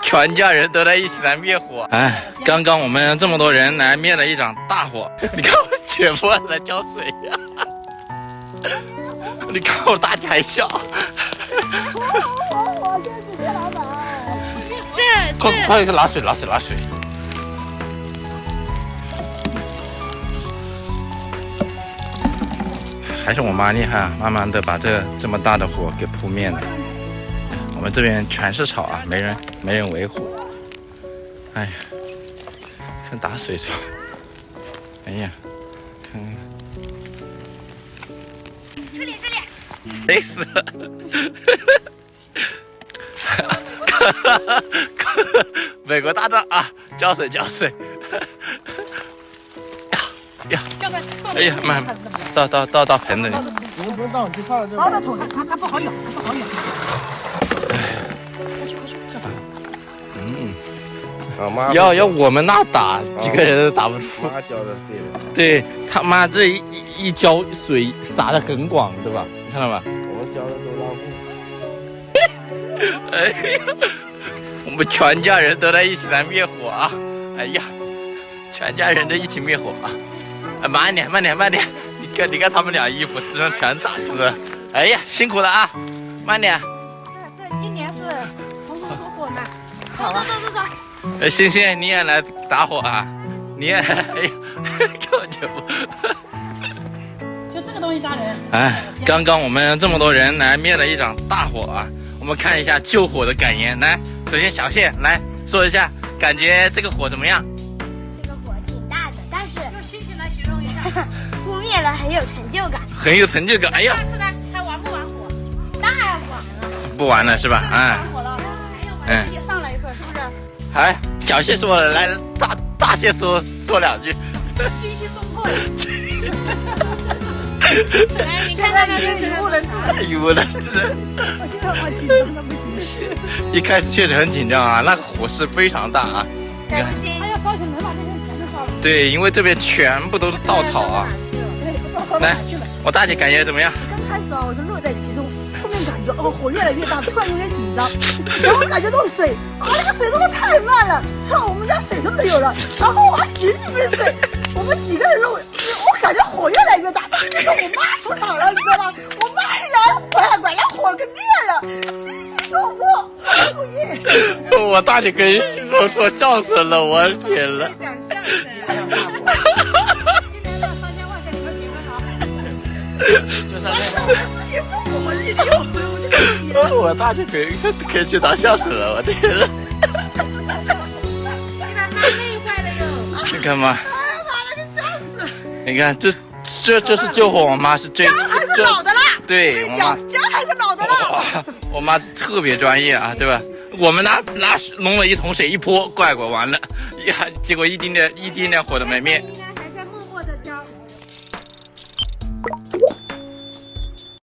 全家人都在一起来灭火。哎，刚刚我们这么多人来灭了一场大火，你看我姐夫来浇水呀，你看我大姐还笑。我就是薛老板。快拿水。还是我妈厉害啊，慢慢的把这么大的火给扑灭了。我们这边全是草啊，没人维护。哎呀，像打水似的。哎呀，这里，累死了。美国大壮啊，浇水。呀，哎呀，慢，到盆子里。我们不用倒，就放在这。倒到桶里，它不好舀，要我们那打，几个人都打不出。妈浇的对他妈这一浇水洒得很广，对吧？你看到吗？我们浇的都让步。哎呀，我们全家人都在一起来灭火啊！哎呀，全家人都一起灭火啊！哎，慢点！你看他们俩衣服身上全打湿了。哎呀，辛苦了啊！慢点。这今年是红红火火嘛。好啊，走。星星，你也来打火啊？你也，哎呀，看我姐夫。就这个东西扎人。哎，刚刚我们这么多人来灭了一场大火啊！我们看一下救火的感言。来，首先小谢来说一下，感觉这个火怎么样？这个火挺大的，但是用星星来形容一下。扑灭了很有成就感。很有成就感。哎呀，下次呢还玩不玩火？当然玩了。不玩了是吧？哎，玩火了，还要自己上来一课，是不是？哎，小谢说了，来大谢说两句。惊心动魄。来，你看他那真是语无伦次。语无伦次。我现在好紧张的不行。一开始确实很紧张啊，那个火势非常大啊。小星星，他要烧起能把这边全都烧了。对，因为这边全部都是稻草啊。来，我大姐感觉怎么样？刚开始啊，我是乐在其中，后面感觉火越来越大，突然有点紧张，然后感觉到水那个水动得太慢了，突然我们家水都没有了，然后我还井里面的水，我们几个人弄，我感觉火越来越大，这时候我妈出场了，你知道吗？我妈一来，我把那火给灭了，惊心动魄，不应。我大姐跟说笑死了，我天了。讲相声。今年的3000万给你们评分好。就是我大姐可以去当相声了，我天了。你把妈累坏了哟。你看嘛，你看这是救火，我妈是最还是老的啦，对，我妈姜还是老的啦。我妈是特别专业啊，对吧？我们拿弄了一桶水一泼，乖完了呀，结果一丁点火都没灭。